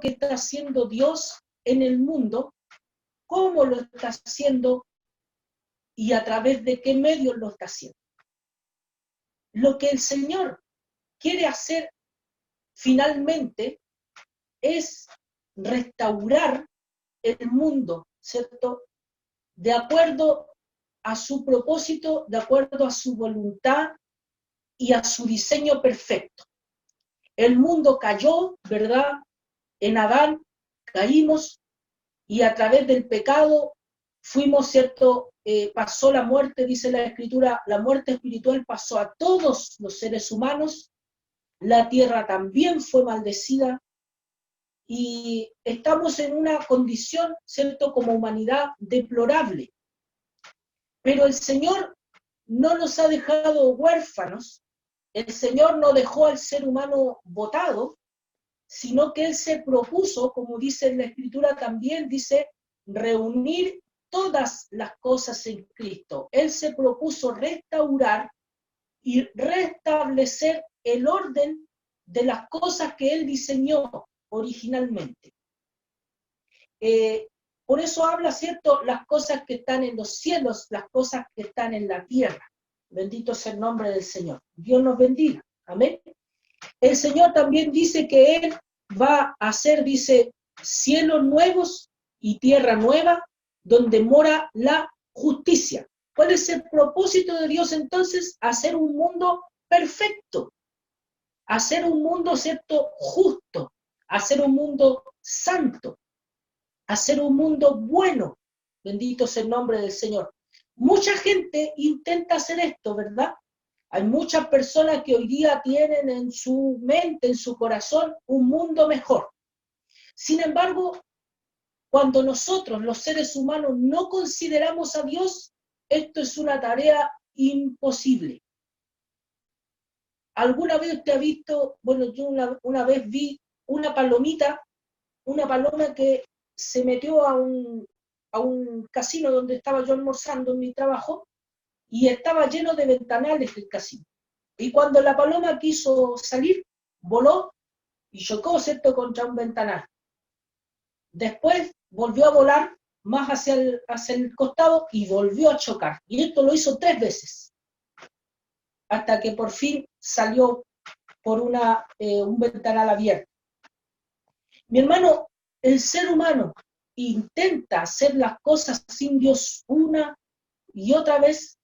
que está haciendo Dios en el mundo, cómo lo está haciendo y a través de qué medios lo está haciendo. Lo que el Señor quiere hacer finalmente es restaurar el mundo, ¿cierto? De acuerdo a su propósito, de acuerdo a su voluntad y a su diseño perfecto. El mundo cayó, ¿verdad? En Adán caímos y a través del pecado fuimos, ¿cierto? Pasó la muerte, dice la Escritura, la muerte espiritual pasó a todos los seres humanos, la tierra también fue maldecida y estamos en una condición, ¿cierto? Como humanidad deplorable. Pero el Señor no nos ha dejado huérfanos, el Señor no dejó al ser humano botado, sino que Él se propuso, como dice en la Escritura también, dice, reunir todas las cosas en Cristo. Él se propuso restaurar y restablecer el orden de las cosas que Él diseñó originalmente. Por eso habla, ¿cierto?, las cosas que están en los cielos, las cosas que están en la tierra. Bendito sea el nombre del Señor. Dios nos bendiga. Amén. El Señor también dice que Él va a hacer, dice, cielos nuevos y tierra nueva, donde mora la justicia. ¿Cuál es el propósito de Dios entonces? Hacer un mundo perfecto, hacer un mundo, ¿cierto?, justo, hacer un mundo santo, hacer un mundo bueno. Bendito sea el nombre del Señor. Mucha gente intenta hacer esto, ¿verdad? Hay muchas personas que hoy día tienen en su mente, en su corazón, un mundo mejor. Sin embargo, cuando nosotros, los seres humanos, no consideramos a Dios, esto es una tarea imposible. ¿Alguna vez usted ha visto, bueno, yo una vez vi una palomita, una paloma que se metió a un casino donde estaba yo almorzando en mi trabajo y estaba lleno de ventanales el casino. Y cuando la paloma quiso salir, voló y chocó, ¿cierto?, contra un ventanal. Después volvió a volar más hacia el costado y volvió a chocar. Y esto lo hizo 3 veces, hasta que por fin salió por un ventanal abierto. Mi hermano, el ser humano intenta hacer las cosas sin Dios una y otra vez,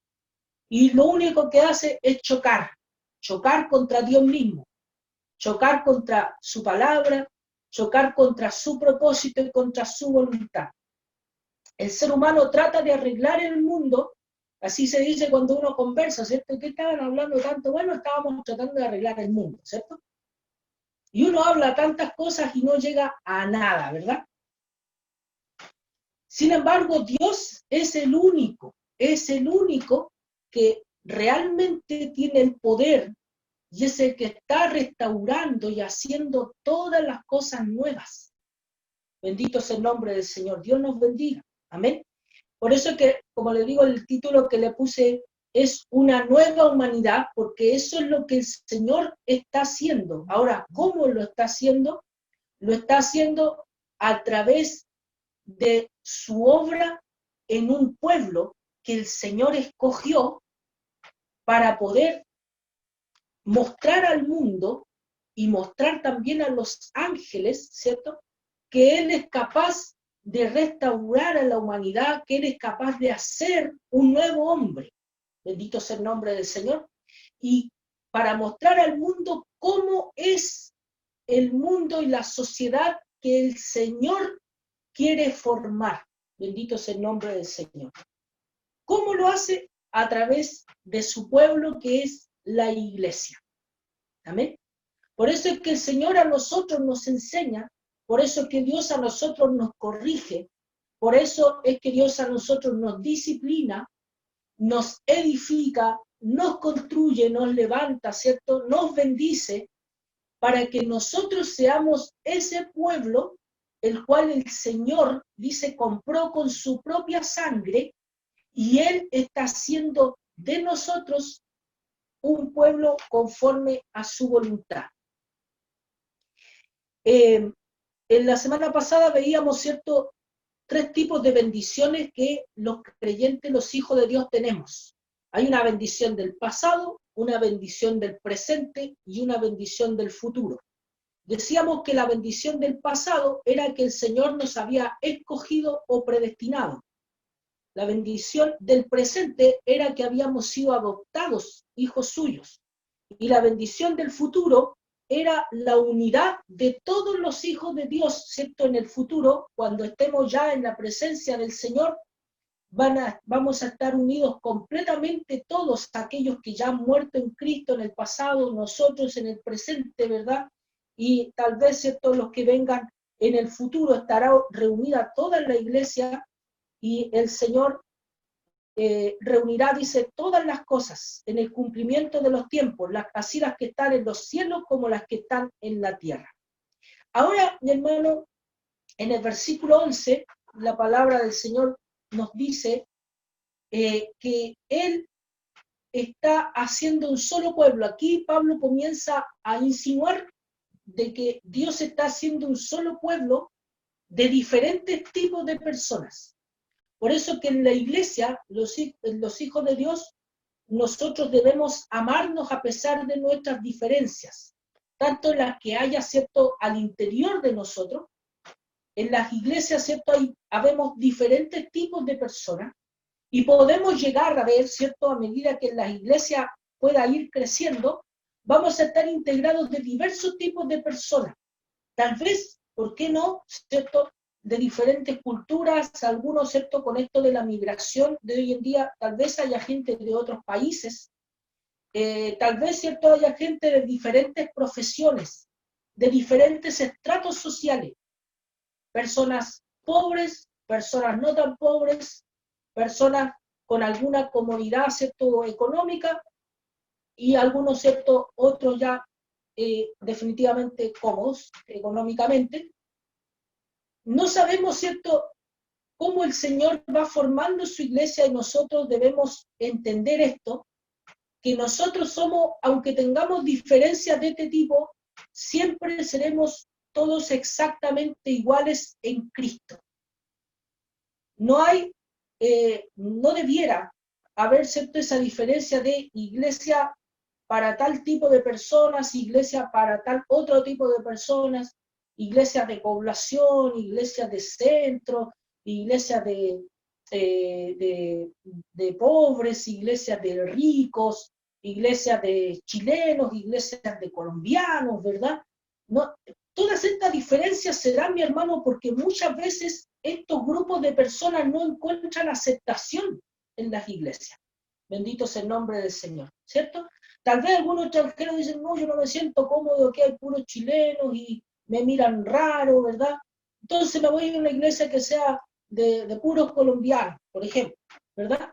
y lo único que hace es chocar contra Dios mismo, chocar contra su palabra, chocar contra su propósito y contra su voluntad. El ser humano trata de arreglar el mundo, así se dice cuando uno conversa, ¿cierto? ¿Qué estaban hablando tanto? Bueno, estábamos tratando de arreglar el mundo, ¿cierto? Y uno habla tantas cosas y no llega a nada, ¿verdad? Sin embargo, Dios es el único que realmente tiene el poder y es el que está restaurando y haciendo todas las cosas nuevas. Bendito sea el nombre del Señor. Dios nos bendiga. Amén. Por eso que, como le digo, el título que le puse es una nueva humanidad, porque eso es lo que el Señor está haciendo. Ahora, ¿cómo lo está haciendo? Lo está haciendo a través de su obra en un pueblo que el Señor escogió para poder mostrar al mundo y mostrar también a los ángeles, ¿cierto?, que Él es capaz de restaurar a la humanidad, que Él es capaz de hacer un nuevo hombre. Bendito sea el nombre del Señor. Y para mostrar al mundo cómo es el mundo y la sociedad que el Señor quiere formar. Bendito sea el nombre del Señor. ¿Cómo lo hace? A través de su pueblo, que es la iglesia. Amén. Por eso es que el Señor a nosotros nos enseña, por eso es que Dios a nosotros nos corrige, por eso es que Dios a nosotros nos disciplina, nos edifica, nos construye, nos levanta, ¿cierto? Nos bendice, para que nosotros seamos ese pueblo el cual el Señor, dice, compró con su propia sangre, y Él está haciendo de nosotros un pueblo conforme a su voluntad. En la semana pasada veíamos, ¿cierto?, 3 tipos de bendiciones que los creyentes, los hijos de Dios tenemos. Hay una bendición del pasado, una bendición del presente y una bendición del futuro. Decíamos que la bendición del pasado era que el Señor nos había escogido o predestinado. La bendición del presente era que habíamos sido adoptados, hijos suyos. Y la bendición del futuro era la unidad de todos los hijos de Dios, ¿cierto? En el futuro, cuando estemos ya en la presencia del Señor, vamos a estar unidos completamente todos aquellos que ya han muerto en Cristo en el pasado, nosotros en el presente, ¿verdad? Y tal vez, ¿cierto?, los que vengan en el futuro, estará reunida toda la iglesia y el Señor reunirá, dice, todas las cosas en el cumplimiento de los tiempos, así las que están en los cielos como las que están en la tierra. Ahora, mi hermano, en el versículo 11, la palabra del Señor nos dice que Él está haciendo un solo pueblo. Aquí Pablo comienza a insinuar de que Dios está haciendo un solo pueblo de diferentes tipos de personas. Por eso que en la iglesia, los hijos de Dios, nosotros debemos amarnos a pesar de nuestras diferencias, tanto en las que haya, ¿cierto?, al interior de nosotros. En las iglesias, ¿cierto?, habemos diferentes tipos de personas y podemos llegar a ver, ¿cierto?, a medida que la iglesia pueda ir creciendo, vamos a estar integrados de diversos tipos de personas. Tal vez, ¿por qué no?, ¿cierto?, de diferentes culturas, algunos, ¿cierto?, con esto de la migración de hoy en día, tal vez haya gente de otros países, tal vez, ¿cierto?, haya gente de diferentes profesiones, de diferentes estratos sociales, personas pobres, personas no tan pobres, personas con alguna comodidad, ¿cierto?, económica, y algunos, ¿cierto?, otros ya definitivamente cómodos económicamente. No sabemos, ¿cierto?, cómo el Señor va formando su iglesia y nosotros debemos entender esto, que nosotros somos, aunque tengamos diferencias de este tipo, siempre seremos todos exactamente iguales en Cristo. No hay, no debiera haber, ¿cierto?, esa diferencia de iglesia para tal tipo de personas, iglesia para tal otro tipo de personas, iglesias de población, iglesias de centro, iglesias de pobres, iglesias de ricos, iglesias de chilenos, iglesias de colombianos, ¿verdad? No, todas estas diferencias se dan, mi hermano, porque muchas veces estos grupos de personas no encuentran aceptación en las iglesias. Bendito sea el nombre del Señor, ¿cierto? Tal vez algunos extranjeros dicen, no, yo no me siento cómodo, que hay puros chilenos y me miran raro, ¿verdad? Entonces me voy a una iglesia que sea de puros colombianos, por ejemplo, ¿verdad?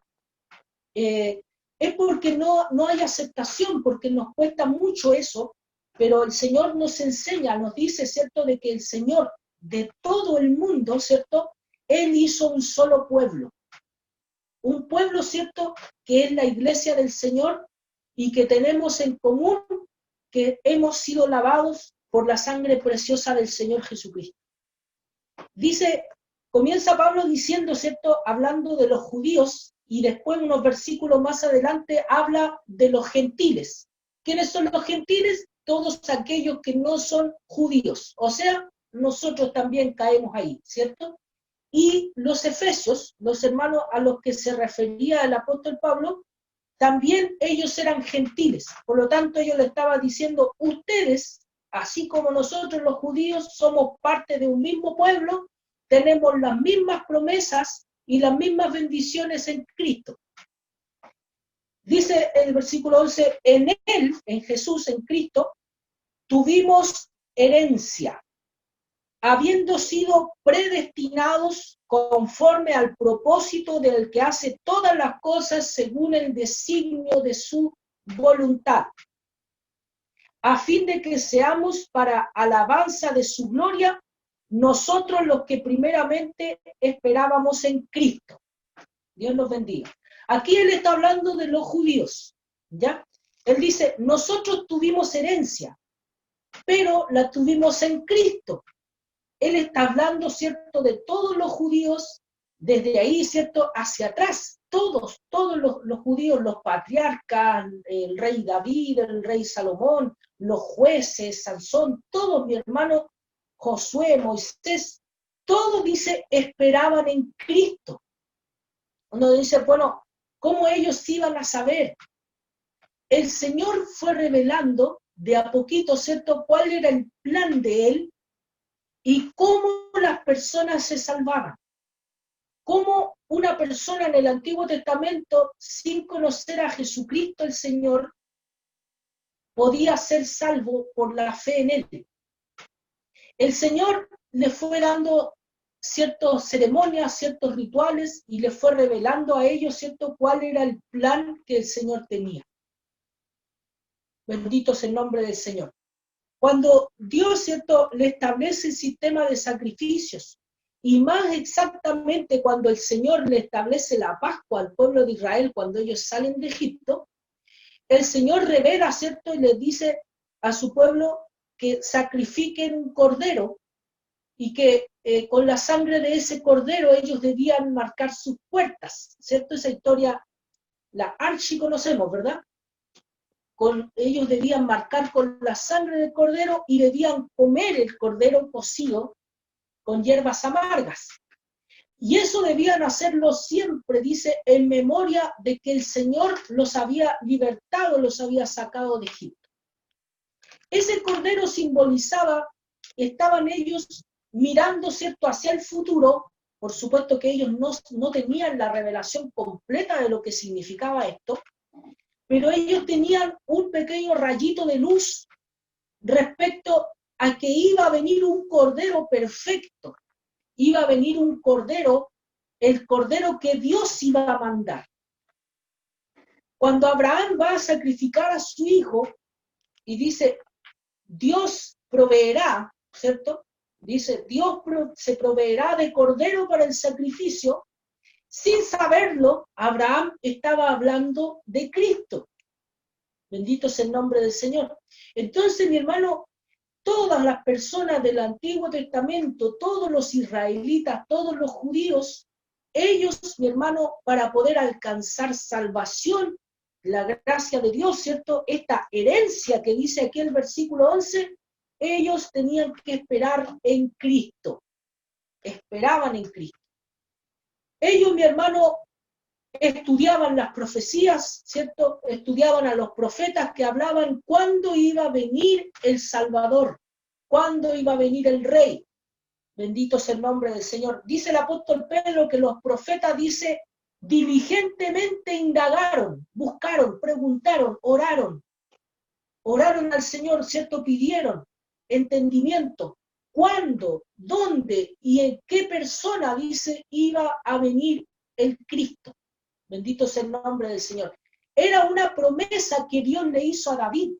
Es porque no hay aceptación, porque nos cuesta mucho eso, pero el Señor nos enseña, nos dice, ¿cierto?, de que el Señor de todo el mundo, ¿cierto?, Él hizo un solo pueblo. Un pueblo, ¿cierto?, que es la iglesia del Señor y que tenemos en común que hemos sido lavados por la sangre preciosa del Señor Jesucristo. Dice, comienza Pablo diciendo, ¿cierto?, hablando de los judíos y después unos versículos más adelante habla de los gentiles. ¿Quiénes son los gentiles? Todos aquellos que no son judíos. O sea, nosotros también caemos ahí, ¿cierto? Y los efesios, los hermanos a los que se refería el apóstol Pablo, también ellos eran gentiles. Por lo tanto, ellos le estaban diciendo, ustedes, así como nosotros los judíos, somos parte de un mismo pueblo, tenemos las mismas promesas y las mismas bendiciones en Cristo. Dice el versículo 11, en Él, en Jesús, en Cristo, tuvimos herencia, habiendo sido predestinados conforme al propósito del que hace todas las cosas según el designio de su voluntad, a fin de que seamos para alabanza de su gloria, nosotros los que primeramente esperábamos en Cristo. Dios los bendiga. Aquí él está hablando de los judíos, ¿ya? Él dice, nosotros tuvimos herencia, pero la tuvimos en Cristo. él está hablando, ¿cierto?, de todos los judíos, desde ahí, ¿cierto?, hacia atrás. Todos los judíos, los patriarcas, el rey David, el rey Salomón, los jueces, Sansón, todos, mi hermano, Josué, Moisés, todos, dice, esperaban en Cristo. Uno dice, bueno, ¿cómo ellos iban a saber? El Señor fue revelando de a poquito, ¿cierto?, cuál era el plan de Él y cómo las personas se salvaban. Cómo una persona en el Antiguo Testamento, sin conocer a Jesucristo el Señor, podía ser salvo por la fe en Él. El Señor le fue dando ciertas ceremonias, ciertos rituales, y le fue revelando a ellos, ¿cierto?, cuál era el plan que el Señor tenía. Bendito es el nombre del Señor. Cuando Dios, ¿cierto?, le establece el sistema de sacrificios, y más exactamente cuando el Señor le establece la Pascua al pueblo de Israel, cuando ellos salen de Egipto, el Señor revela, ¿cierto?, y les dice a su pueblo que sacrifiquen un cordero, y que con la sangre de ese cordero ellos debían marcar sus puertas, ¿cierto? Esa historia la archiconocemos, ¿verdad? Ellos debían marcar con la sangre del cordero y debían comer el cordero cocido con hierbas amargas. Y eso debían hacerlo siempre, dice, en memoria de que el Señor los había libertado, los había sacado de Egipto. Ese cordero simbolizaba, estaban ellos mirando, ¿cierto?, hacia el futuro. Por supuesto que ellos no tenían la revelación completa de lo que significaba esto, pero ellos tenían un pequeño rayito de luz respecto a que iba a venir un cordero perfecto, iba a venir un cordero, el cordero que Dios iba a mandar. Cuando Abraham va a sacrificar a su hijo y dice, Dios proveerá, ¿cierto? Dice, Dios se proveerá de cordero para el sacrificio. Sin saberlo, Abraham estaba hablando de Cristo. Bendito es el nombre del Señor. Entonces, mi hermano, todas las personas del Antiguo Testamento, todos los israelitas, todos los judíos, ellos, mi hermano, para poder alcanzar salvación, la gracia de Dios, ¿cierto? Esta herencia que dice aquí el versículo 11, ellos tenían que esperar en Cristo. Esperaban en Cristo. Ellos, mi hermano, estudiaban las profecías, ¿cierto? Estudiaban a los profetas que hablaban cuándo iba a venir el Salvador, cuándo iba a venir el Rey. Bendito es el nombre del Señor. Dice el apóstol Pedro que los profetas, dice, diligentemente indagaron, buscaron, preguntaron, oraron al Señor, ¿cierto? Pidieron entendimiento. ¿Cuándo, dónde y en qué persona, dice, iba a venir el Cristo? Bendito es el nombre del Señor. Era una promesa que Dios le hizo a David.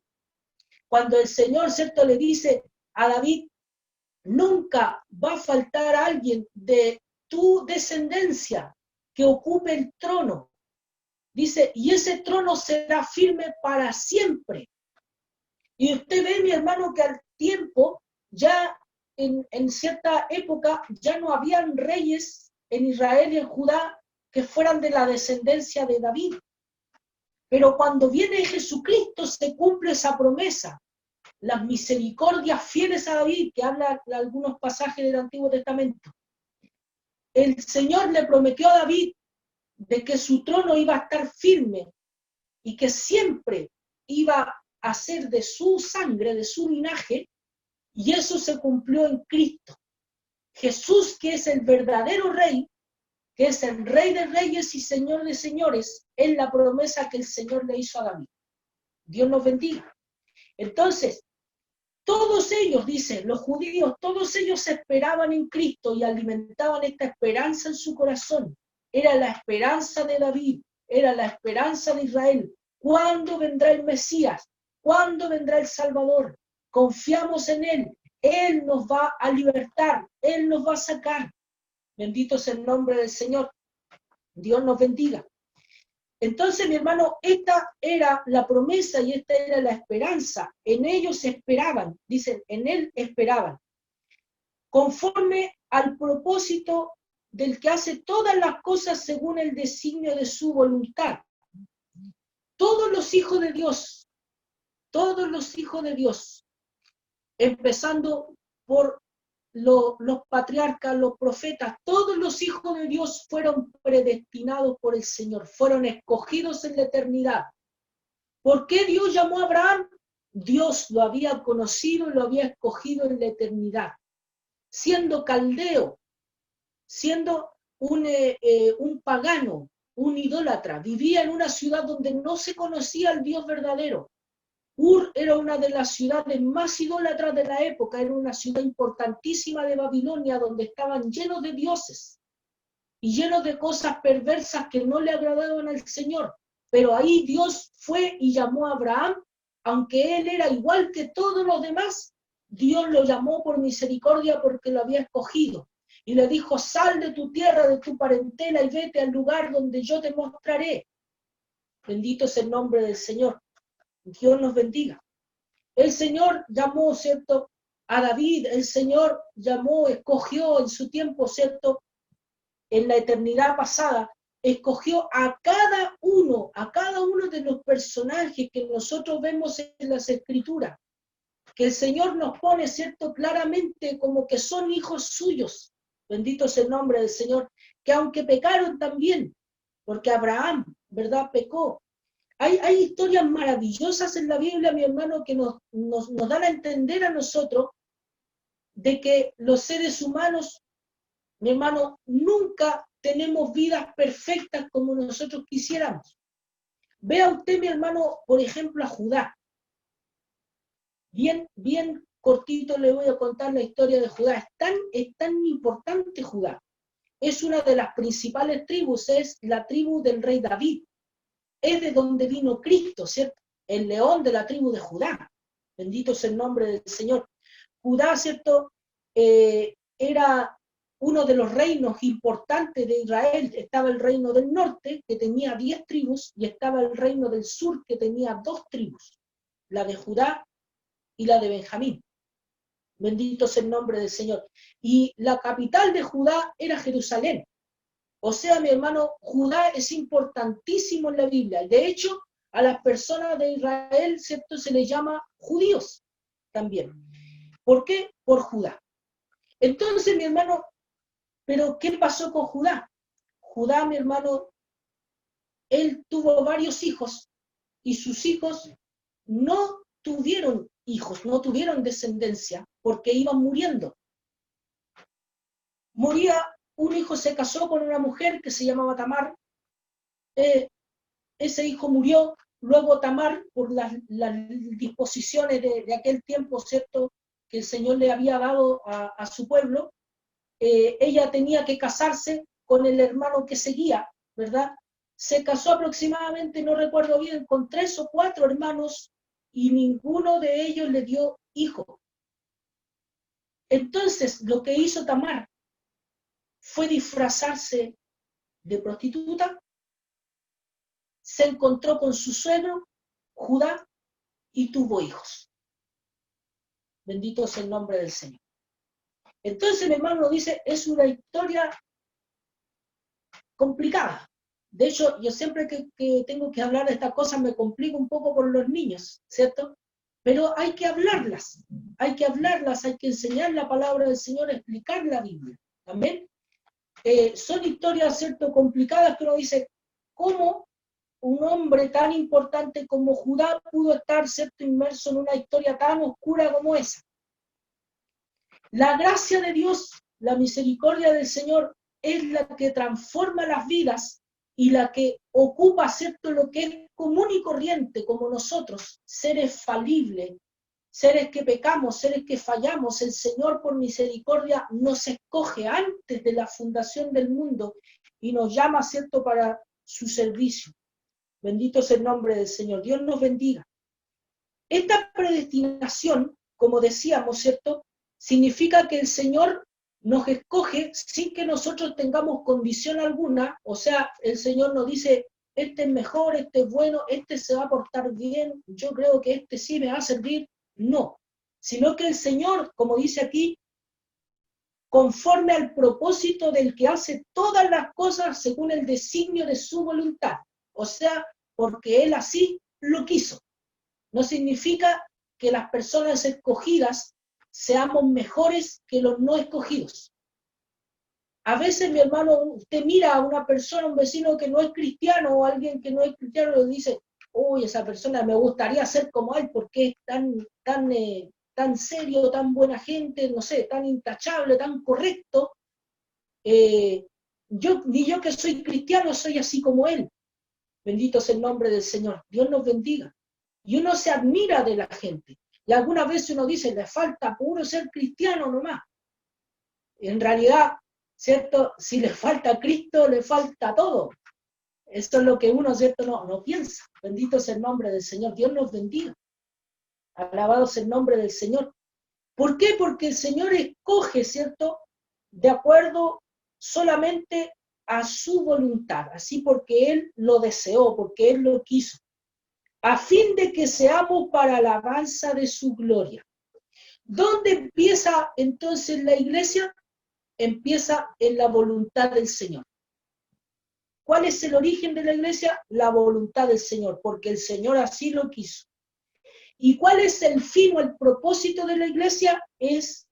Cuando el Señor, ¿cierto?, le dice a David, nunca va a faltar alguien de tu descendencia que ocupe el trono. Dice, y ese trono será firme para siempre. Y usted ve, mi hermano, que al tiempo, ya en cierta época, ya no habían reyes en Israel y en Judá que fueran de la descendencia de David. Pero cuando viene Jesucristo se cumple esa promesa. Las misericordias fieles a David, que habla de algunos pasajes del Antiguo Testamento. El Señor le prometió a David de que su trono iba a estar firme y que siempre iba a ser de su sangre, de su linaje, y eso se cumplió en Cristo. Jesús, que es el verdadero Rey, que es el Rey de Reyes y Señor de Señores, es la promesa que el Señor le hizo a David. Dios nos bendiga. Entonces, todos ellos, dice, los judíos, todos ellos esperaban en Cristo y alimentaban esta esperanza en su corazón. Era la esperanza de David, era la esperanza de Israel. ¿Cuándo vendrá el Mesías? ¿Cuándo vendrá el Salvador? Confiamos en Él. Él nos va a libertar, Él nos va a sacar. Bendito es el nombre del Señor. Dios nos bendiga. Entonces, mi hermano, esta era la promesa y esta era la esperanza. En ellos esperaban, dicen, en Él esperaban. conforme al propósito del que hace todas las cosas según el designio de su voluntad. Todos los hijos de Dios, empezando por los patriarcas, los profetas, todos los hijos de Dios fueron predestinados por el Señor, fueron escogidos en la eternidad. ¿Por qué Dios llamó a Abraham? Dios lo había conocido y lo había escogido en la eternidad. Siendo caldeo, siendo un pagano, un idólatra, vivía en una ciudad donde no se conocía al Dios verdadero. Ur era una de las ciudades más idólatras de la época, era una ciudad importantísima de Babilonia donde estaban llenos de dioses y llenos de cosas perversas que no le agradaban al Señor. Pero ahí Dios fue y llamó a Abraham, aunque él era igual que todos los demás, Dios lo llamó por misericordia porque lo había escogido. Y le dijo, sal de tu tierra, de tu parentela y vete al lugar donde yo te mostraré. Bendito es el nombre del Señor. Dios nos bendiga. El Señor llamó, ¿cierto?, a David, el Señor llamó, escogió en su tiempo, ¿cierto?, en la eternidad pasada, escogió a cada uno de los personajes que nosotros vemos en las Escrituras, que el Señor nos pone, ¿cierto?, claramente como que son hijos suyos. Bendito es el nombre del Señor, que aunque pecaron también, porque Abraham, ¿verdad?, pecó. Hay historias maravillosas en la Biblia, mi hermano, que nos dan a entender a nosotros de que los seres humanos, mi hermano, nunca tenemos vidas perfectas como nosotros quisiéramos. Vea usted, mi hermano, por ejemplo, a Judá. Bien cortito le voy a contar la historia de Judá. Es tan importante Judá. Es una de las principales tribus, es la tribu del rey David. Es de donde vino Cristo, ¿cierto? El león de la tribu de Judá. Bendito es el nombre del Señor. Judá, ¿cierto?, era uno de los reinos importantes de Israel. Estaba el reino del norte, que tenía 10 tribus, y estaba el reino del sur, que tenía 2 tribus, la de Judá y la de Benjamín. Bendito es el nombre del Señor. Y la capital de Judá era Jerusalén. O sea, mi hermano, Judá es importantísimo en la Biblia. De hecho, a las personas de Israel, ¿cierto?, se les llama judíos también. ¿Por qué? Por Judá. Entonces, mi hermano, ¿pero qué pasó con Judá? Judá, mi hermano, él tuvo varios hijos y sus hijos no tuvieron hijos, no tuvieron descendencia porque iban muriendo. Moría un hijo, se casó con una mujer que se llamaba Tamar. Ese hijo murió. Luego Tamar, por las disposiciones de aquel tiempo, ¿cierto?, que el Señor le había dado a su pueblo, ella tenía que casarse con el hermano que seguía, ¿verdad? Se casó aproximadamente, no recuerdo bien, con 3 o 4 hermanos y ninguno de ellos le dio hijo. Entonces, lo que hizo Tamar fue disfrazarse de prostituta, se encontró con su suegro, Judá, y tuvo hijos. Bendito es el nombre del Señor. Entonces, mi hermano dice, es una historia complicada. De hecho, yo siempre que tengo que hablar de estas cosas me complico un poco por los niños, ¿cierto? Pero hay que hablarlas, hay que enseñar la palabra del Señor, explicar la Biblia. ¿Amén? Son historias, ¿cierto?, complicadas, que uno dice, ¿cómo un hombre tan importante como Judá pudo estar, ¿cierto?, inmerso en una historia tan oscura como esa? La gracia de Dios, la misericordia del Señor, es la que transforma las vidas y la que ocupa, ¿cierto?, lo que es común y corriente, como nosotros, seres falibles, seres que pecamos, seres que fallamos. El Señor, por misericordia, nos escoge antes de la fundación del mundo y nos llama, ¿cierto?, para su servicio. Bendito es el nombre del Señor. Dios nos bendiga. Esta predestinación, como decíamos, ¿cierto?, significa que el Señor nos escoge sin que nosotros tengamos condición alguna. O sea, el Señor nos dice, este es mejor, este es bueno, este se va a portar bien, yo creo que este sí me va a servir. No, sino que el Señor, como dice aquí, conforme al propósito del que hace todas las cosas según el designio de su voluntad. O sea, porque Él así lo quiso. No significa que las personas escogidas seamos mejores que los no escogidos. A veces, mi hermano, usted mira a una persona, un vecino que no es cristiano o alguien que no es cristiano y dice, uy, esa persona me gustaría ser como él porque es tan serio, tan buena gente, no sé, tan intachable, tan correcto. Ni yo que soy cristiano soy así como él. Bendito sea el nombre del Señor. Dios nos bendiga. Y uno se admira de la gente. Y algunas veces uno dice, le falta puro ser cristiano nomás. En realidad, ¿cierto? Si le falta a Cristo, le falta todo. Esto es lo que uno, ¿cierto? No piensa. Bendito sea el nombre del Señor. Dios nos bendiga. Alabado sea el nombre del Señor. ¿Por qué? Porque el Señor escoge, ¿cierto? De acuerdo solamente a su voluntad. Así porque Él lo deseó, porque Él lo quiso. A fin de que seamos para la alabanza de su gloria. ¿Dónde empieza entonces la iglesia? Empieza en la voluntad del Señor. ¿Cuál es el origen de la iglesia? La voluntad del Señor, porque el Señor así lo quiso. ¿Y cuál es el fin o el propósito de la iglesia? Es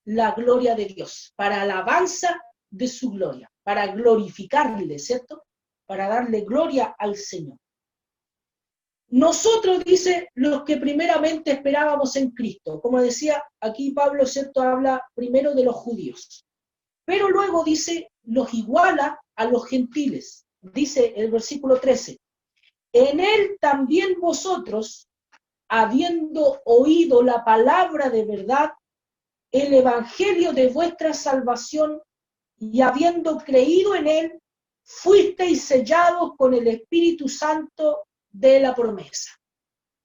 la gloria de Dios, para alabanza de su gloria, para glorificarle, ¿cierto? Para darle gloria al Señor. Nosotros, dice, los que primeramente esperábamos en Cristo. Como decía aquí Pablo, ¿cierto? Habla primero de los judíos. Pero luego dice, los iguala a los gentiles. Dice el versículo 13. En él también vosotros, habiendo oído la palabra de verdad, el evangelio de vuestra salvación, y habiendo creído en él, fuisteis sellados con el Espíritu Santo de la promesa.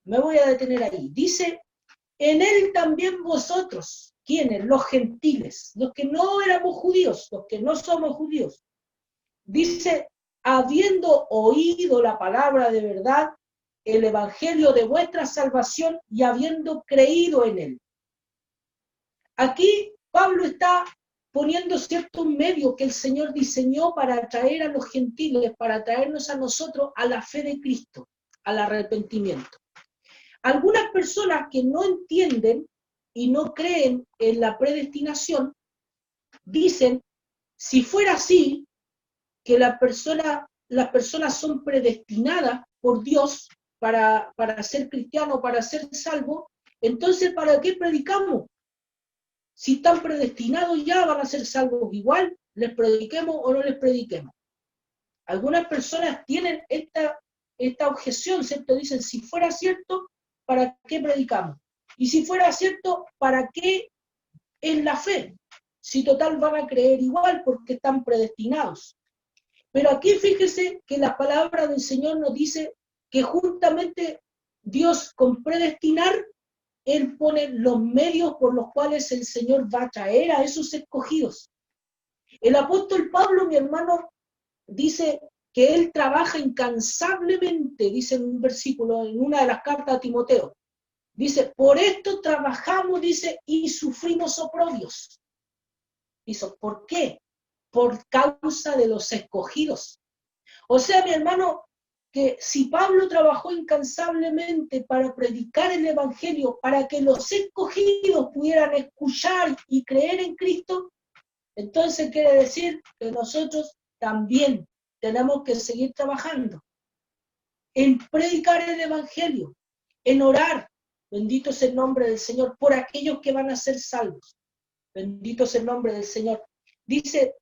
Me voy a detener ahí. Dice, en él también vosotros, ¿quiénes? Los gentiles, los que no éramos judíos, los que no somos judíos. Dice, habiendo oído la palabra de verdad, el evangelio de vuestra salvación y habiendo creído en él. Aquí Pablo está poniendo ciertos medios que el Señor diseñó para atraer a los gentiles, para atraernos a nosotros a la fe de Cristo, al arrepentimiento. Algunas personas que no entienden y no creen en la predestinación, dicen, si fuera así, que las personas son predestinadas por Dios para ser cristianos, para ser salvos, entonces ¿para qué predicamos? Si están predestinados ya van a ser salvos igual, les prediquemos o no les prediquemos. Algunas personas tienen esta objeción, ¿cierto? Dicen, si fuera cierto, ¿para qué predicamos? Y si fuera cierto, ¿para qué es la fe? Si total van a creer igual porque están predestinados. Pero aquí fíjese que la palabra del Señor nos dice que juntamente Dios con predestinar, Él pone los medios por los cuales el Señor va a traer a esos escogidos. El apóstol Pablo, mi hermano, dice que él trabaja incansablemente, dice en un versículo, en una de las cartas a Timoteo. Dice, por esto trabajamos, dice, y sufrimos oprobios. Dice, ¿por qué? Por causa de los escogidos. O sea, mi hermano, que si Pablo trabajó incansablemente para predicar el evangelio, para que los escogidos pudieran escuchar y creer en Cristo, entonces quiere decir que nosotros también tenemos que seguir trabajando en predicar el evangelio, en orar, bendito es el nombre del Señor, por aquellos que van a ser salvos. Bendito es el nombre del Señor. Dice,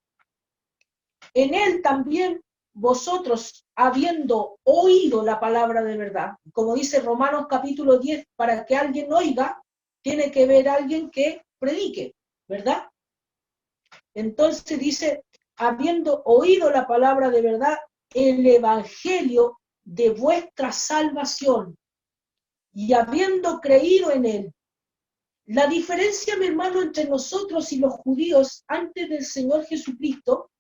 en él también vosotros, habiendo oído la palabra de verdad, como dice Romanos capítulo 10, para que alguien oiga, tiene que ver alguien que predique, ¿verdad? Entonces dice, habiendo oído la palabra de verdad, el evangelio de vuestra salvación, y habiendo creído en él. La diferencia, mi hermano, entre nosotros y los judíos antes del Señor Jesucristo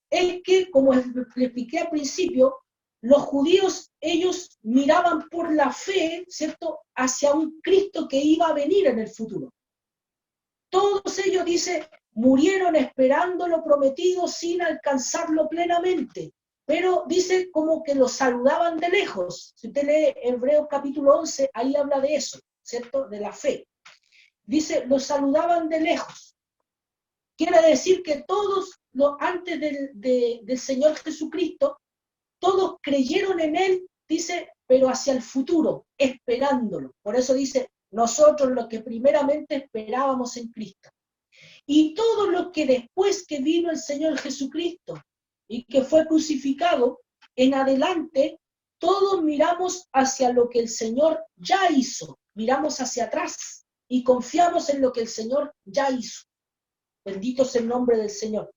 es que, como le expliqué al principio, los judíos, ellos miraban por la fe, ¿cierto?, hacia un Cristo que iba a venir en el futuro. Todos ellos, dice, murieron esperando lo prometido sin alcanzarlo plenamente. Pero dice como que los saludaban de lejos. Si usted lee Hebreos capítulo 11, ahí habla de eso, ¿cierto? De la fe. Dice, los saludaban de lejos. Quiere decir que todos, antes del Señor Jesucristo, todos creyeron en Él, dice, pero hacia el futuro, esperándolo. Por eso dice, nosotros los que primeramente esperábamos en Cristo. Y todos los que después que vino el Señor Jesucristo y que fue crucificado, en adelante, todos miramos hacia lo que el Señor ya hizo. Miramos hacia atrás y confiamos en lo que el Señor ya hizo. Bendito es el nombre del Señor.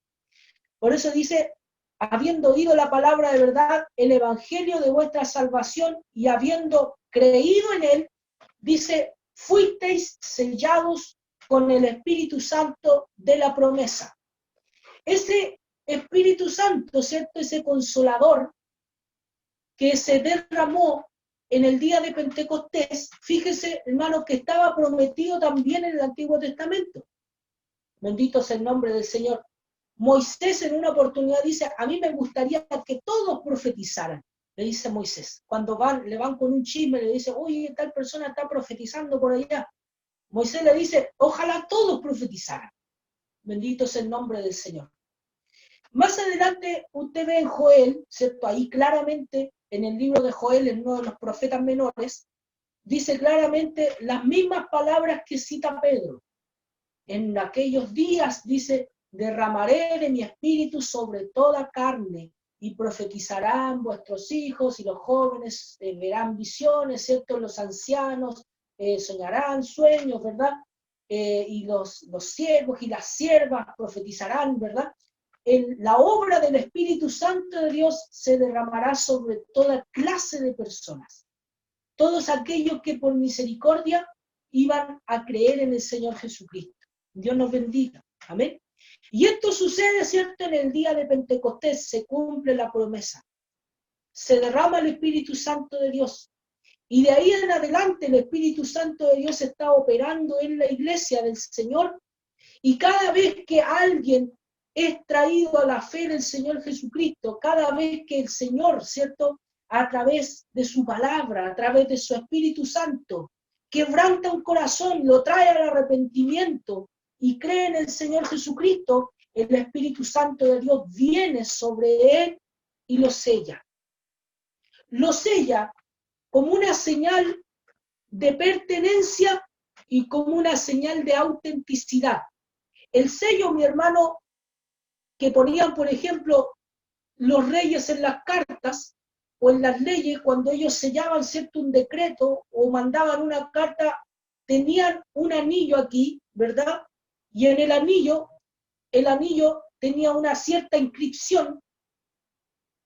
Por eso dice, habiendo oído la palabra de verdad, el evangelio de vuestra salvación, y habiendo creído en él, dice, fuisteis sellados con el Espíritu Santo de la promesa. Ese Espíritu Santo, ¿cierto? Ese consolador que se derramó en el día de Pentecostés, fíjese, hermano, que estaba prometido también en el Antiguo Testamento. Bendito es el nombre del Señor. Moisés en una oportunidad dice, a mí me gustaría que todos profetizaran, le dice Moisés. Cuando le van con un chisme, le dice, oye, tal persona está profetizando por allá. Moisés le dice, ojalá todos profetizaran. Bendito es el nombre del Señor. Más adelante usted ve en Joel, ¿cierto? Ahí claramente, en el libro de Joel, en uno de los profetas menores, dice claramente las mismas palabras que cita Pedro. En aquellos días, dice, derramaré de mi espíritu sobre toda carne, y profetizarán vuestros hijos y los jóvenes verán visiones, ¿cierto? Los ancianos soñarán sueños, ¿verdad? Y los siervos y las siervas profetizarán, ¿verdad? La obra del Espíritu Santo de Dios se derramará sobre toda clase de personas. Todos aquellos que por misericordia iban a creer en el Señor Jesucristo. Dios nos bendiga. Amén. Y esto sucede, ¿cierto? En el día de Pentecostés se cumple la promesa. Se derrama el Espíritu Santo de Dios. Y de ahí en adelante el Espíritu Santo de Dios está operando en la iglesia del Señor. Y cada vez que alguien es traído a la fe del Señor Jesucristo, cada vez que el Señor, ¿cierto? A través de su palabra, a través de su Espíritu Santo, quebranta un corazón, lo trae al arrepentimiento y cree en el Señor Jesucristo, el Espíritu Santo de Dios viene sobre él y lo sella. Lo sella como una señal de pertenencia y como una señal de autenticidad. El sello, mi hermano, que ponían, por ejemplo, los reyes en las cartas o en las leyes, cuando ellos sellaban, ¿cierto?, un decreto o mandaban una carta, tenían un anillo aquí, ¿verdad? Y en el anillo tenía una cierta inscripción.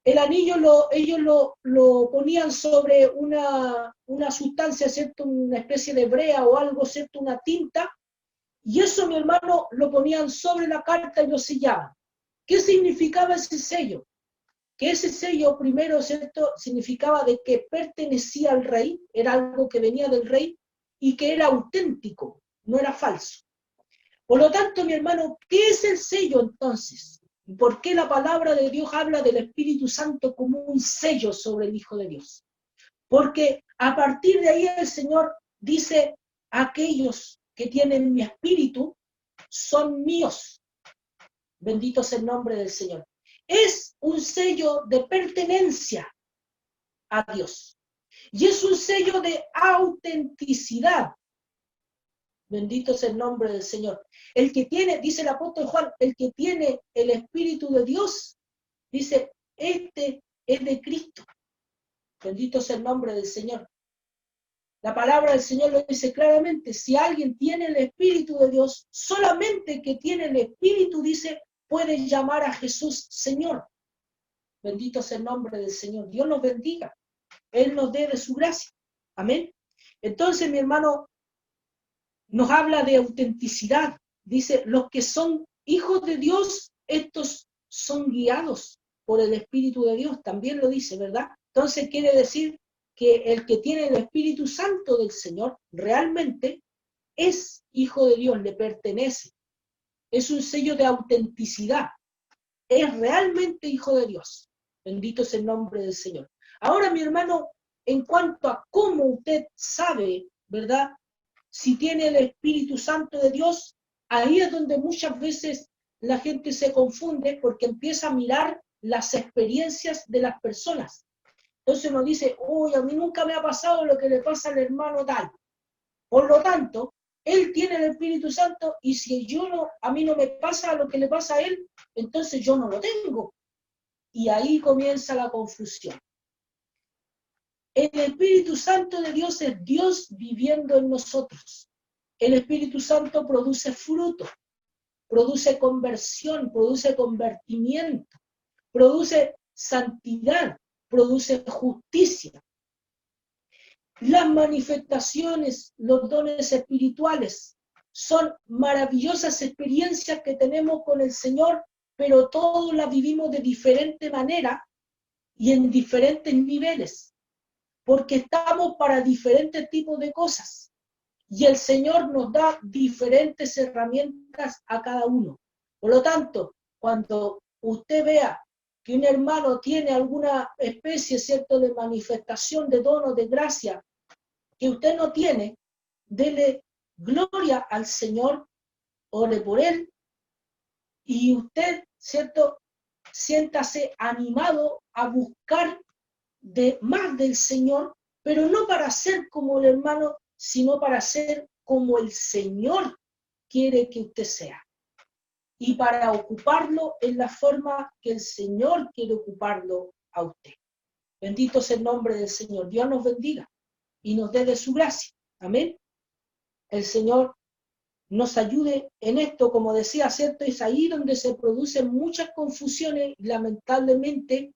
El anillo ellos lo ponían sobre una sustancia, ¿cierto? Una especie de brea o algo, ¿cierto? Una tinta. Y eso, mi hermano, lo ponían sobre la carta y lo sellaban. ¿Qué significaba ese sello? Que ese sello primero, ¿cierto?, significaba de que pertenecía al rey, era algo que venía del rey y que era auténtico, no era falso. Por lo tanto, mi hermano, ¿qué es el sello entonces? ¿Por qué la palabra de Dios habla del Espíritu Santo como un sello sobre el Hijo de Dios? Porque a partir de ahí el Señor dice, aquellos que tienen mi espíritu son míos. Bendito es el nombre del Señor. Es un sello de pertenencia a Dios. Y es un sello de autenticidad. Bendito es el nombre del Señor. El que tiene, dice el apóstol Juan, el que tiene el Espíritu de Dios, dice, este es de Cristo. Bendito es el nombre del Señor. La palabra del Señor lo dice claramente. Si alguien tiene el Espíritu de Dios, solamente que tiene el Espíritu, dice, puede llamar a Jesús Señor. Bendito es el nombre del Señor. Dios nos bendiga. Él nos dé de su gracia. Amén. Entonces, mi hermano, nos habla de autenticidad. Dice, los que son hijos de Dios, estos son guiados por el Espíritu de Dios. También lo dice, ¿verdad? Entonces quiere decir que el que tiene el Espíritu Santo del Señor realmente es hijo de Dios, le pertenece. es un sello de autenticidad. Es realmente hijo de Dios. Bendito es el nombre del Señor. Ahora, mi hermano, en cuanto a cómo usted sabe, ¿verdad?, si tiene el Espíritu Santo de Dios, ahí es donde muchas veces la gente se confunde porque empieza a mirar las experiencias de las personas. Entonces uno dice, uy, a mí nunca me ha pasado lo que le pasa al hermano tal. Por lo tanto, él tiene el Espíritu Santo y si a mí no me pasa lo que le pasa a él, entonces yo no lo tengo. Y ahí comienza la confusión. El Espíritu Santo de Dios es Dios viviendo en nosotros. El Espíritu Santo produce fruto, produce conversión, produce convertimiento, produce santidad, produce justicia. Las manifestaciones, los dones espirituales, son maravillosas experiencias que tenemos con el Señor, pero todos las vivimos de diferente manera y en diferentes niveles, porque estamos para diferentes tipos de cosas. Y el Señor nos da diferentes herramientas a cada uno. Por lo tanto, cuando usted vea que un hermano tiene alguna especie, ¿cierto?, de manifestación de don o de gracia que usted no tiene, dele gloria al Señor, ore por él, y usted, ¿cierto?, siéntase animado a buscar de más del Señor, pero no para ser como el hermano, sino para ser como el Señor quiere que usted sea. Y para ocuparlo en la forma que el Señor quiere ocuparlo a usted. Bendito sea el nombre del Señor. Dios nos bendiga y nos dé de su gracia. Amén. El Señor nos ayude en esto, como decía, ¿cierto? Es ahí donde se producen muchas confusiones y lamentablemente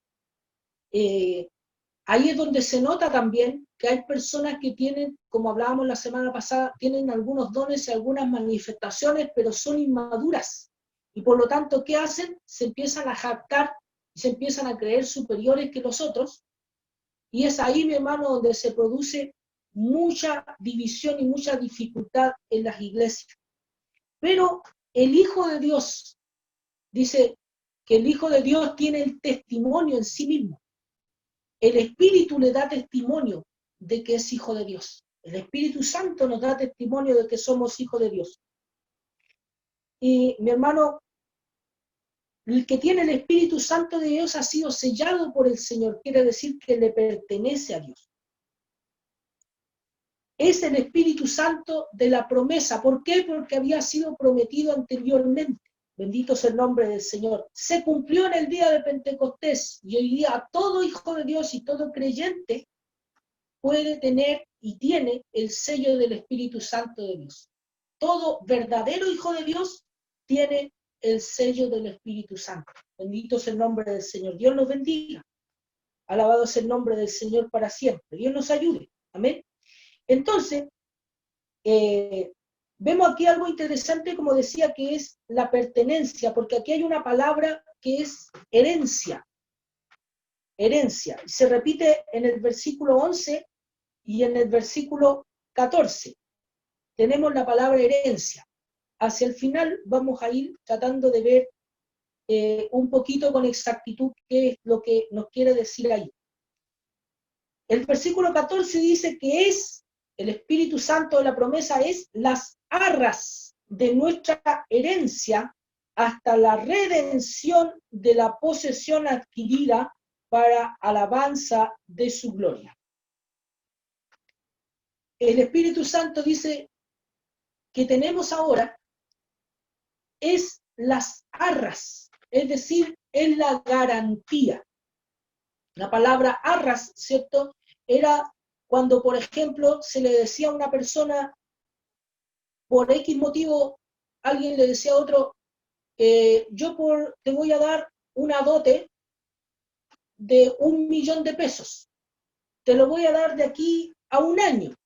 ahí es donde se nota también que hay personas que tienen, como hablábamos la semana pasada, tienen algunos dones y algunas manifestaciones, pero son inmaduras. Y por lo tanto, ¿qué hacen? Se empiezan a jactar y se empiezan a creer superiores que los otros. Y es ahí, mi hermano, donde se produce mucha división y mucha dificultad en las iglesias. Pero el Hijo de Dios, dice que el Hijo de Dios tiene el testimonio en sí mismo. El Espíritu le da testimonio de que es hijo de Dios. El Espíritu Santo nos da testimonio de que somos hijos de Dios. Y mi hermano, el que tiene el Espíritu Santo de Dios ha sido sellado por el Señor. Quiere decir que le pertenece a Dios. Es el Espíritu Santo de la promesa. ¿Por qué? Porque había sido prometido anteriormente. Bendito sea el nombre del Señor. Se cumplió en el día de Pentecostés y hoy día todo hijo de Dios y todo creyente puede tener y tiene el sello del Espíritu Santo de Dios. Todo verdadero hijo de Dios tiene el sello del Espíritu Santo. Bendito sea el nombre del Señor. Dios nos bendiga. Alabado sea el nombre del Señor para siempre. Dios nos ayude. Amén. Entonces, vemos aquí algo interesante, como decía, que es la pertenencia, porque aquí hay una palabra que es herencia. Herencia. Se repite en el versículo 11 y en el versículo 14. Tenemos la palabra herencia. Hacia el final vamos a ir tratando de ver un poquito con exactitud qué es lo que nos quiere decir ahí. El versículo 14 dice que es el Espíritu Santo de la promesa, es las arras de nuestra herencia hasta la redención de la posesión adquirida para alabanza de su gloria. El Espíritu Santo dice que tenemos ahora es las arras, es decir, es la garantía. La palabra arras, ¿cierto? Era cuando, por ejemplo, se le decía a una persona, por X motivo, alguien le decía a otro, te voy a dar una dote de 1.000.000 de pesos. Te lo voy a dar de aquí a un año,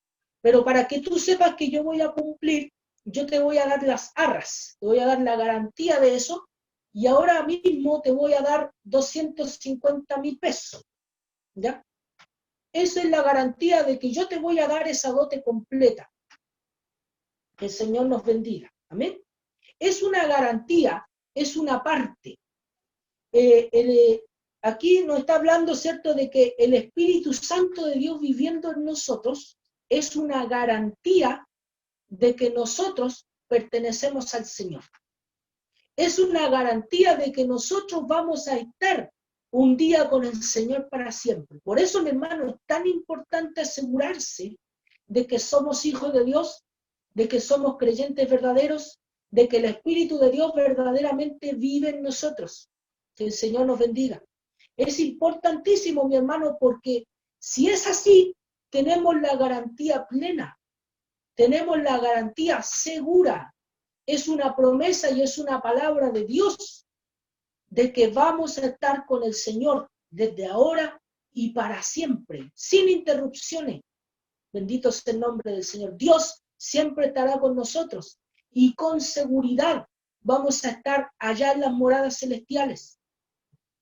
pero para que tú sepas que yo voy a cumplir, yo te voy a dar las arras, te voy a dar la garantía de eso, y ahora mismo te voy a dar 250.000 pesos. ¿Ya? Esa es la garantía de que yo te voy a dar esa dote completa. Que el Señor nos bendiga. Amén. Es una garantía, es una parte. Aquí nos está hablando, ¿cierto?, de que el Espíritu Santo de Dios viviendo en nosotros es una garantía de que nosotros pertenecemos al Señor. Es una garantía de que nosotros vamos a estar un día con el Señor para siempre. Por eso, mi hermano, es tan importante asegurarse de que somos hijos de Dios, de que somos creyentes verdaderos, de que el Espíritu de Dios verdaderamente vive en nosotros. Que el Señor nos bendiga. Es importantísimo, mi hermano, porque si es así, tenemos la garantía plena, tenemos la garantía segura. Es una promesa y es una palabra de Dios de que vamos a estar con el Señor desde ahora y para siempre, sin interrupciones. Bendito sea el nombre del Señor. Dios siempre estará con nosotros y con seguridad vamos a estar allá en las moradas celestiales,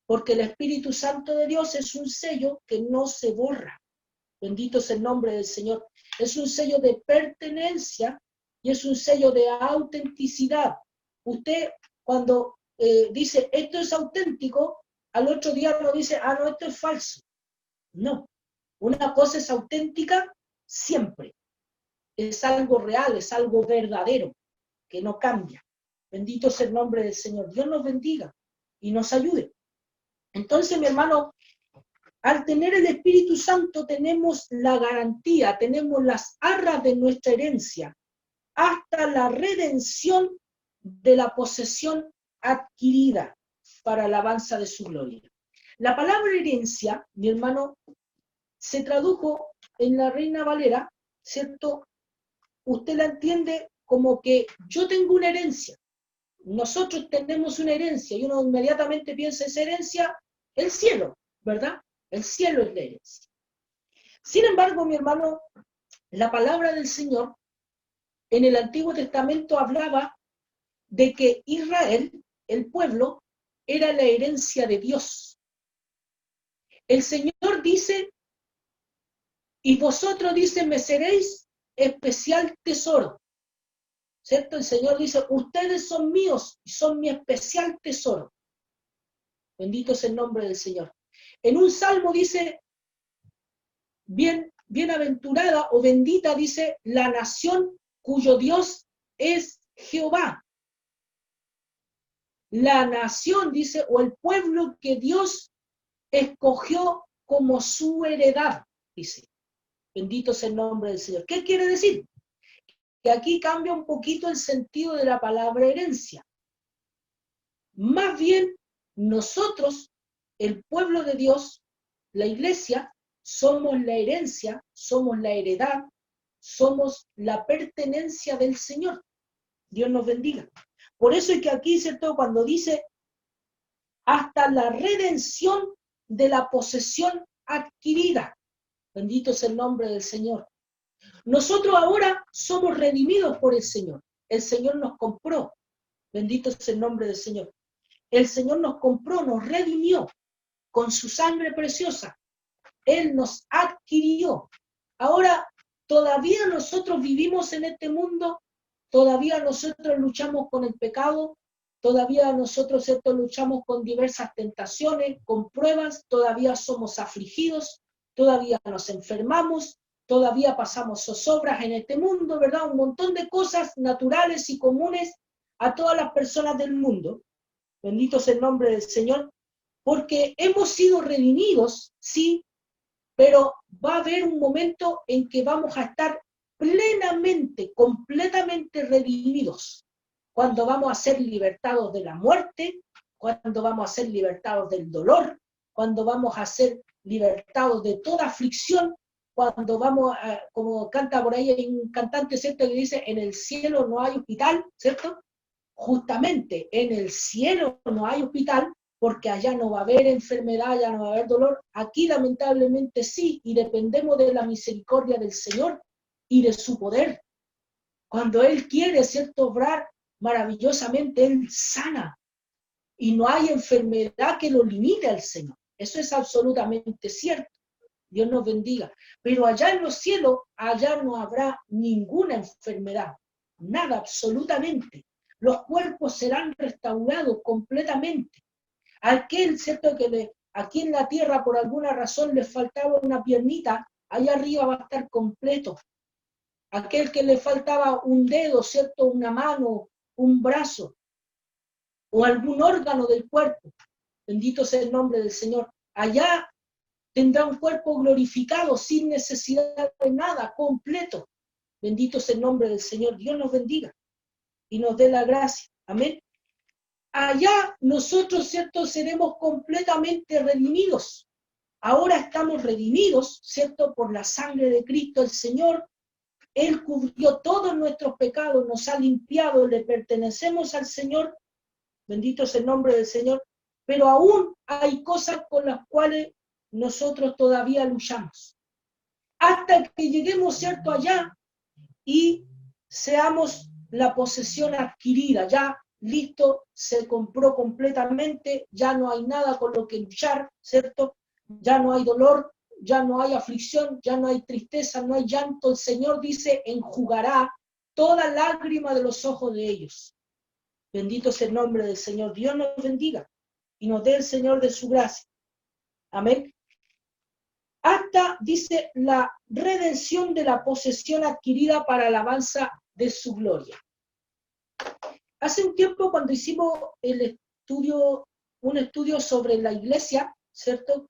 porque el Espíritu Santo de Dios es un sello que no se borra. Bendito sea el nombre del Señor. Es un sello de pertenencia y es un sello de autenticidad. Usted cuando dice esto es auténtico, al otro día no dice, no, esto es falso. No, una cosa es auténtica siempre. Es algo real, es algo verdadero, que no cambia. Bendito sea el nombre del Señor. Dios nos bendiga y nos ayude. Entonces, mi hermano, al tener el Espíritu Santo tenemos la garantía, tenemos las arras de nuestra herencia, hasta la redención de la posesión adquirida para alabanza de su gloria. La palabra herencia, mi hermano, se tradujo en la Reina Valera, ¿cierto? Usted la entiende como que yo tengo una herencia, nosotros tenemos una herencia, y uno inmediatamente piensa esa herencia, el cielo, ¿verdad? El cielo es la herencia. Sin embargo, mi hermano, la palabra del Señor en el Antiguo Testamento hablaba de que Israel, el pueblo, era la herencia de Dios. El Señor dice, y vosotros, dice, me seréis especial tesoro. ¿Cierto? El Señor dice, ustedes son míos y son mi especial tesoro. Bendito es el nombre del Señor. En un salmo dice, bienaventurada o bendita, dice, la nación cuyo Dios es Jehová. La nación, dice, o el pueblo que Dios escogió como su heredad, dice. Bendito es el nombre del Señor. ¿Qué quiere decir? Que aquí cambia un poquito el sentido de la palabra herencia. Más bien, nosotros, el pueblo de Dios, la iglesia, somos la herencia, somos la heredad, somos la pertenencia del Señor. Dios nos bendiga. Por eso es que aquí, ¿cierto?, cuando dice hasta la redención de la posesión adquirida. Bendito es el nombre del Señor. Nosotros ahora somos redimidos por el Señor. El Señor nos compró. Bendito es el nombre del Señor. El Señor nos compró, nos redimió con su sangre preciosa. Él nos adquirió. Ahora, todavía nosotros vivimos en este mundo, todavía nosotros luchamos con el pecado, todavía nosotros, ¿cierto?, luchamos con diversas tentaciones, con pruebas, todavía somos afligidos, todavía nos enfermamos, todavía pasamos zozobras en este mundo, ¿verdad? Un montón de cosas naturales y comunes a todas las personas del mundo. Bendito es el nombre del Señor, porque hemos sido redimidos, sí, pero va a haber un momento en que vamos a estar plenamente, completamente redimidos, cuando vamos a ser libertados de la muerte, cuando vamos a ser libertados del dolor, cuando vamos a ser libertados de toda aflicción, cuando vamos a, como canta por ahí, hay un cantante, ¿cierto?, que dice, en el cielo no hay hospital, ¿cierto? Justamente, en el cielo no hay hospital, porque allá no va a haber enfermedad, allá no va a haber dolor. Aquí lamentablemente sí, y dependemos de la misericordia del Señor y de su poder. Cuando Él quiere, ¿cierto?, obrar maravillosamente, Él sana. Y no hay enfermedad que lo limite al Señor. Eso es absolutamente cierto. Dios nos bendiga. Pero allá en los cielos, allá no habrá ninguna enfermedad. Nada, absolutamente. los cuerpos serán restaurados completamente. Aquel, ¿cierto?, que aquí en la tierra por alguna razón le faltaba una piernita, allá arriba va a estar completo. Aquel que le faltaba un dedo, ¿cierto?, una mano, un brazo, o algún órgano del cuerpo, bendito sea el nombre del Señor, allá tendrá un cuerpo glorificado, sin necesidad de nada, completo. Bendito sea el nombre del Señor. Dios nos bendiga y nos dé la gracia. Amén. Allá nosotros, ¿cierto?, seremos completamente redimidos. Ahora estamos redimidos, ¿cierto?, por la sangre de Cristo el Señor. Él cubrió todos nuestros pecados, nos ha limpiado, le pertenecemos al Señor. Bendito es el nombre del Señor. Pero aún hay cosas con las cuales nosotros todavía luchamos. Hasta que lleguemos, ¿cierto?, allá y seamos la posesión adquirida. Ya listo, se compró completamente, ya no hay nada con lo que luchar, ¿cierto? Ya no hay dolor, ya no hay aflicción, ya no hay tristeza, no hay llanto. El Señor dice, enjugará toda lágrima de los ojos de ellos. Bendito es el nombre del Señor. Dios nos bendiga y nos dé el Señor de su gracia. Amén. Hasta, dice, la redención de la posesión adquirida para alabanza de su gloria. Hace un tiempo, cuando hicimos un estudio sobre la iglesia, ¿cierto?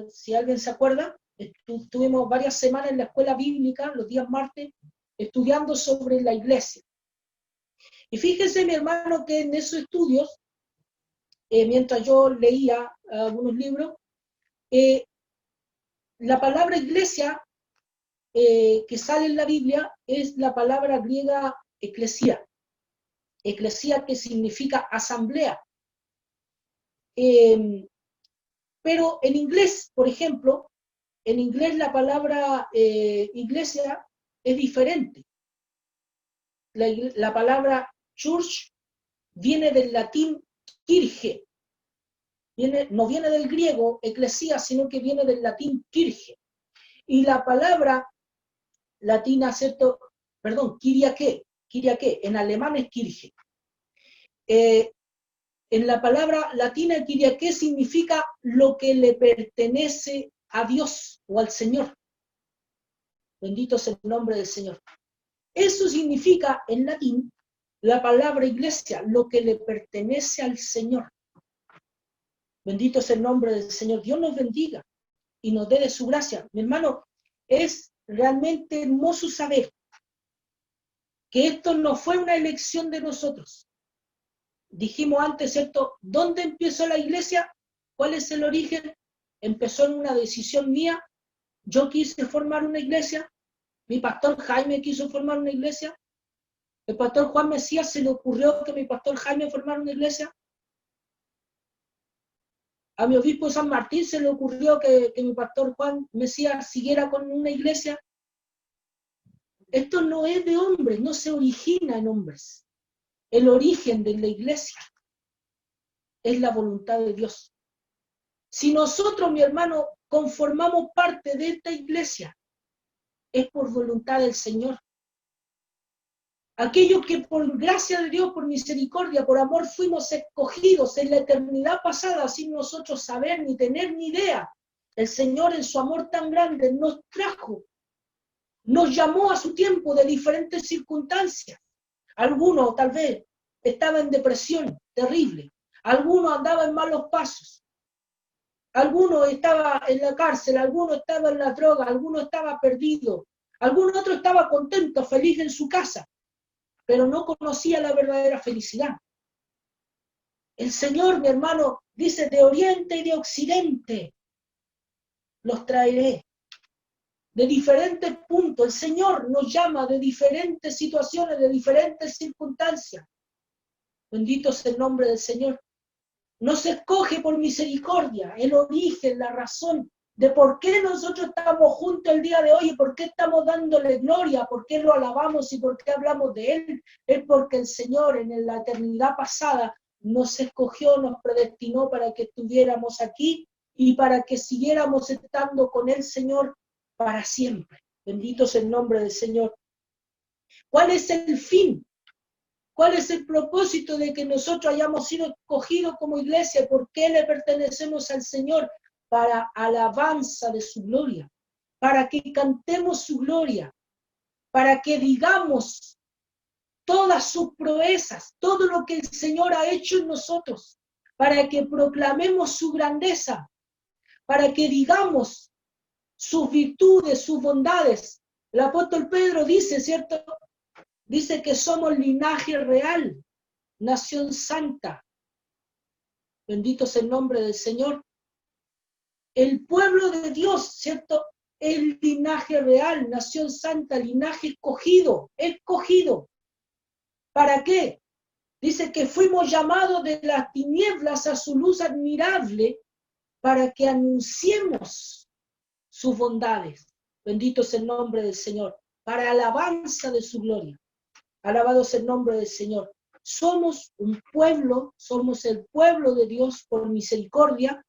Si alguien se acuerda, estuvimos varias semanas en la escuela bíblica, los días martes, estudiando sobre la iglesia. Y fíjese, mi hermano, que en esos estudios, mientras yo leía algunos libros, la palabra iglesia que sale en la Biblia es la palabra griega eclesia. Eclesia, que significa asamblea. Pero en inglés, por ejemplo, en inglés la palabra iglesia es diferente. La palabra church viene del latín kirche. No viene del griego eclesia, sino que viene del latín kirche. Y la palabra latina, ¿cierto? Perdón, Kyriake, en alemán es Kirche. En la palabra latina Kyriake significa lo que le pertenece a Dios o al Señor. Bendito es el nombre del Señor. Eso significa en latín la palabra iglesia, lo que le pertenece al Señor. Bendito es el nombre del Señor. Dios nos bendiga y nos dé de su gracia. Mi hermano, es realmente hermoso saber que esto no fue una elección de nosotros. Dijimos antes, ¿cierto? ¿Dónde empezó la iglesia? ¿Cuál es el origen? Empezó en una decisión mía. Yo quise formar una iglesia. Mi pastor Jaime quiso formar una iglesia. El pastor Juan Mesías se le ocurrió que mi pastor Jaime formara una iglesia. A mi obispo San Martín se le ocurrió que mi pastor Juan Mesías siguiera con una iglesia. Esto no es de hombres, no se origina en hombres. El origen de la iglesia es la voluntad de Dios. Si nosotros, mi hermano, conformamos parte de esta iglesia, es por voluntad del Señor. Aquellos que por gracia de Dios, por misericordia, por amor, fuimos escogidos en la eternidad pasada, sin nosotros saber ni tener ni idea, el Señor en su amor tan grande nos trajo, nos llamó a su tiempo de diferentes circunstancias. Algunos tal vez estaban en depresión terrible, algunos andaban en malos pasos, algunos estaban en la cárcel, algunos estaban en la droga, algunos estaban perdidos, algunos otros estaban contentos, felices en su casa, pero no conocía la verdadera felicidad. El Señor, mi hermano, dice, de oriente y de occidente los traeré. De diferentes puntos. El Señor nos llama de diferentes situaciones, de diferentes circunstancias. Bendito es el nombre del Señor. Nos escoge por misericordia, el origen, la razón de por qué nosotros estamos juntos el día de hoy y por qué estamos dándole gloria, por qué lo alabamos y por qué hablamos de Él. Es porque el Señor en la eternidad pasada nos escogió, nos predestinó para que estuviéramos aquí y para que siguiéramos estando con el Señor para siempre. Bendito es el nombre del Señor. ¿Cuál es el fin? ¿Cuál es el propósito de que nosotros hayamos sido escogidos como iglesia? ¿Por qué le pertenecemos al Señor? Para alabanza de su gloria, para que cantemos su gloria, para que digamos todas sus proezas, todo lo que el Señor ha hecho en nosotros, para que proclamemos su grandeza, para que digamos sus virtudes, sus bondades. El apóstol Pedro dice, ¿cierto? Dice que somos linaje real, nación santa. Bendito sea el nombre del Señor. El pueblo de Dios, ¿cierto? El linaje real, nación santa, linaje escogido, escogido. ¿Para qué? Dice que fuimos llamados de las tinieblas a su luz admirable para que anunciemos sus bondades. Bendito sea el nombre del Señor. Para alabanza de su gloria. Alabado sea el nombre del Señor. Somos un pueblo, somos el pueblo de Dios por misericordia,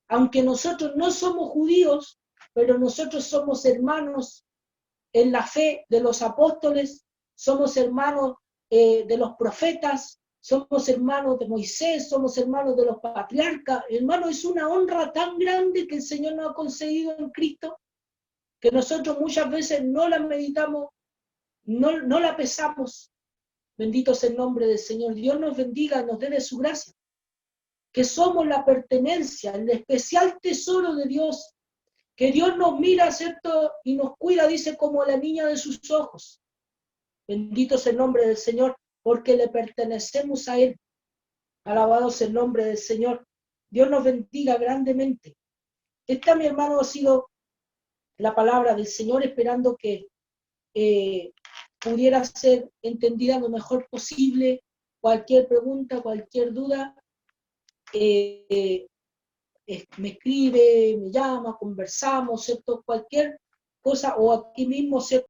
aunque nosotros no somos judíos, pero nosotros somos hermanos en la fe de los apóstoles, somos hermanos de los profetas, somos hermanos de Moisés, somos hermanos de los patriarcas. Hermano, es una honra tan grande que el Señor nos ha concedido en Cristo, que nosotros muchas veces no la meditamos, no la pesamos. Bendito sea el nombre del Señor. Dios nos bendiga, nos dé de su gracia. Que somos la pertenencia, el especial tesoro de Dios. Que Dios nos mira, ¿cierto? Y nos cuida, dice, como la niña de sus ojos. Bendito sea el nombre del Señor, porque le pertenecemos a Él. Alabado sea el nombre del Señor. Dios nos bendiga grandemente. Esta, mi hermano, ha sido la palabra del Señor, esperando que pudiera ser entendida lo mejor posible. Cualquier pregunta, cualquier duda, me escribe, me llama, conversamos, ¿cierto? Cualquier cosa, o aquí mismo, ¿cierto?